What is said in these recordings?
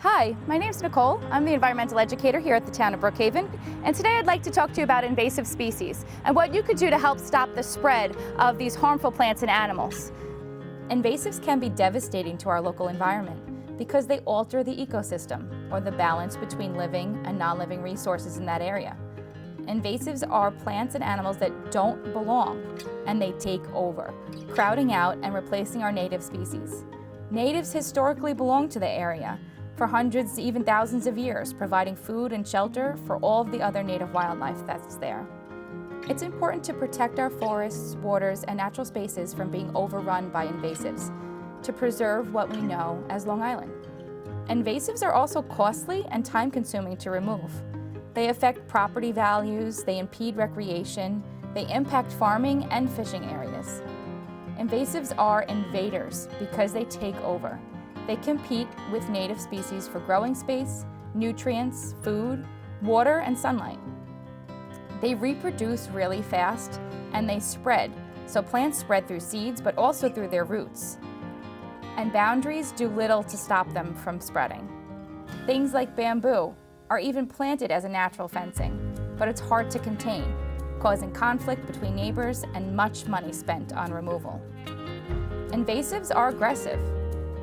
Hi, my name's Nicole. I'm the environmental educator here at the town of Brookhaven, and today I'd like to talk to you about invasive species and what you could do to help stop the spread of these harmful plants and animals. Invasives can be devastating to our local environment because they alter the ecosystem, or the balance between living and non-living resources in that area. Invasives are plants and animals that don't belong, and they take over, crowding out and replacing our native species. Natives historically belonged to the area for hundreds, even thousands of years, providing food and shelter for all of the other native wildlife that's there. It's important to protect our forests, waters, and natural spaces from being overrun by invasives, to preserve what we know as Long Island. Invasives are also costly and time-consuming to remove. They affect property values, they impede recreation, they impact farming and fishing areas. Invasives are invaders because they take over. They compete with native species for growing space, nutrients, food, water, and sunlight. They reproduce really fast and they spread. So plants spread through seeds, but also through their roots. And boundaries do little to stop them from spreading. Things like bamboo are even planted as a natural fencing, but it's hard to contain, causing conflict between neighbors and much money spent on removal. Invasives are aggressive.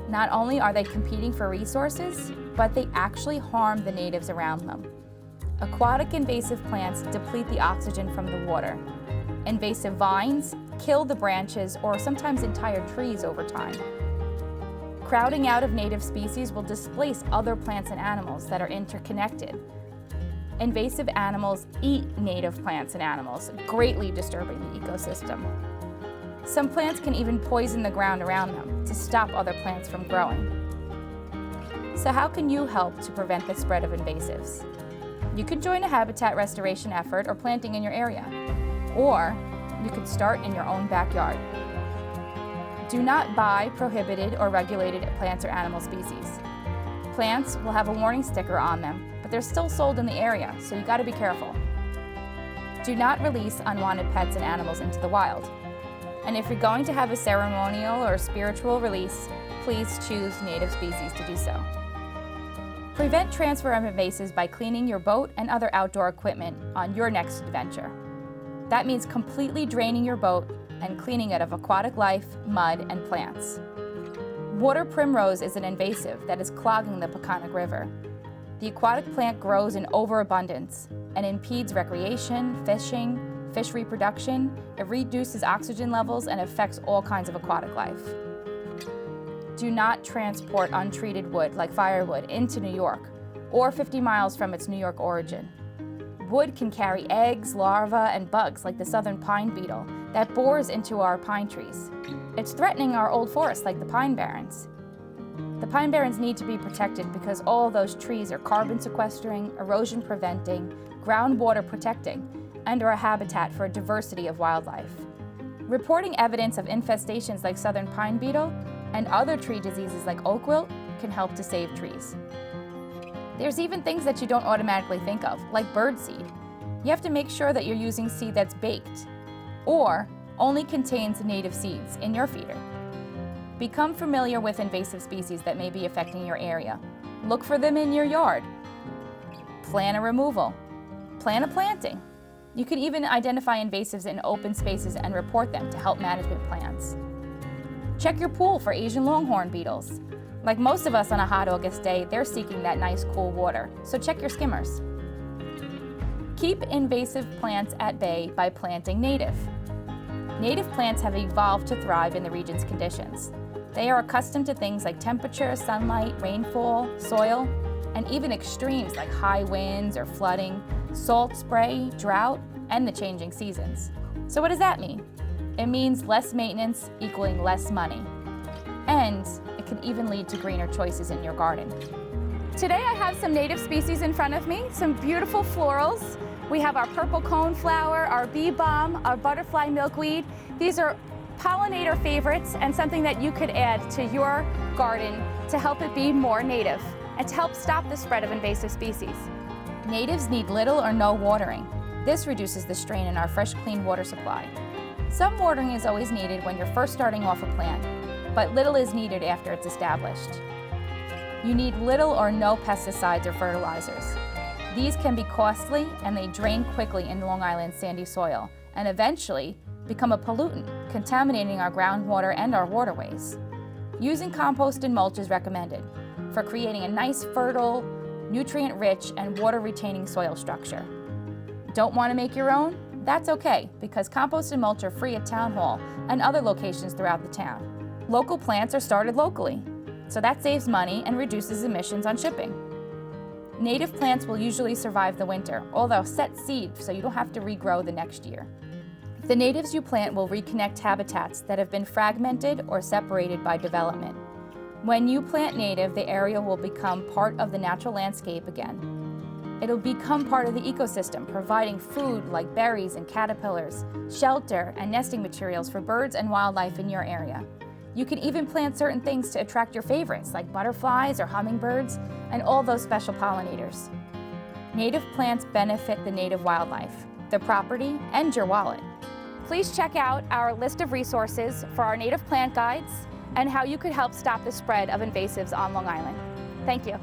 Not only are they competing for resources, but they actually harm the natives around them. Aquatic invasive plants deplete the oxygen from the water. Invasive vines kill the branches or sometimes entire trees over time. Crowding out of native species will displace other plants and animals that are interconnected. Invasive animals eat native plants and animals, greatly disturbing the ecosystem. Some plants can even poison the ground around them to stop other plants from growing. So how can you help to prevent the spread of invasives? You can join a habitat restoration effort or planting in your area, or you could start in your own backyard. Do not buy prohibited or regulated plants or animal species. Plants will have a warning sticker on them, but they're still sold in the area, so you gotta be careful. Do not release unwanted pets and animals into the wild. And if you're going to have a ceremonial or spiritual release, please choose native species to do so. Prevent transfer of invasives by cleaning your boat and other outdoor equipment on your next adventure. That means completely draining your boat and cleaning it of aquatic life, mud, and plants. Water primrose is an invasive that is clogging the Peconic River. The aquatic plant grows in overabundance and impedes recreation, fishing, fish reproduction. It reduces oxygen levels and affects all kinds of aquatic life. Do not transport untreated wood like firewood into New York or 50 miles from its New York origin. Wood can carry eggs, larvae, and bugs like the southern pine beetle that bores into our pine trees. It's threatening our old forests like the pine barrens. The pine barrens need to be protected because all of those trees are carbon sequestering, erosion preventing, groundwater protecting, and are a habitat for a diversity of wildlife. Reporting evidence of infestations like southern pine beetle and other tree diseases like oak wilt can help to save trees. There's even things that you don't automatically think of, like birdseed. You have to make sure that you're using seed that's baked or only contains native seeds in your feeder. Become familiar with invasive species that may be affecting your area. Look for them in your yard. Plan a removal. Plan a planting. You can even identify invasives in open spaces and report them to help management plans. Check your pool for Asian longhorn beetles. Like most of us on a hot August day, they're seeking that nice cool water, so check your skimmers. Keep invasive plants at bay by planting native. Native plants have evolved to thrive in the region's conditions. They are accustomed to things like temperature, sunlight, rainfall, soil, and even extremes like high winds or flooding, salt spray, drought, and the changing seasons. So what does that mean? It means less maintenance equaling less money. And it can even lead to greener choices in your garden. Today I have some native species in front of me, some beautiful florals. We have our purple coneflower, our bee balm, our butterfly milkweed. These are pollinator favorites and something that you could add to your garden to help it be more native and to help stop the spread of invasive species. Natives need little or no watering. This reduces the strain in our fresh, clean water supply. Some watering is always needed when you're first starting off a plant, but little is needed after it's established. You need little or no pesticides or fertilizers. These can be costly and they drain quickly in Long Island's sandy soil and eventually become a pollutant, contaminating our groundwater and our waterways. Using compost and mulch is recommended for creating a nice, fertile, nutrient-rich, and water-retaining soil structure. Don't want to make your own? That's okay, because compost and mulch are free at Town Hall and other locations throughout the town. Local plants are started locally, so that saves money and reduces emissions on shipping. Native plants will usually survive the winter, although set seed so you don't have to regrow the next year. The natives you plant will reconnect habitats that have been fragmented or separated by development. When you plant native, the area will become part of the natural landscape again. It'll become part of the ecosystem, providing food like berries and caterpillars, shelter and nesting materials for birds and wildlife in your area. You can even plant certain things to attract your favorites, like butterflies or hummingbirds, and all those special pollinators. Native plants benefit the native wildlife, the property, and your wallet. Please check out our list of resources for our native plant guides and how you could help stop the spread of invasives on Long Island. Thank you.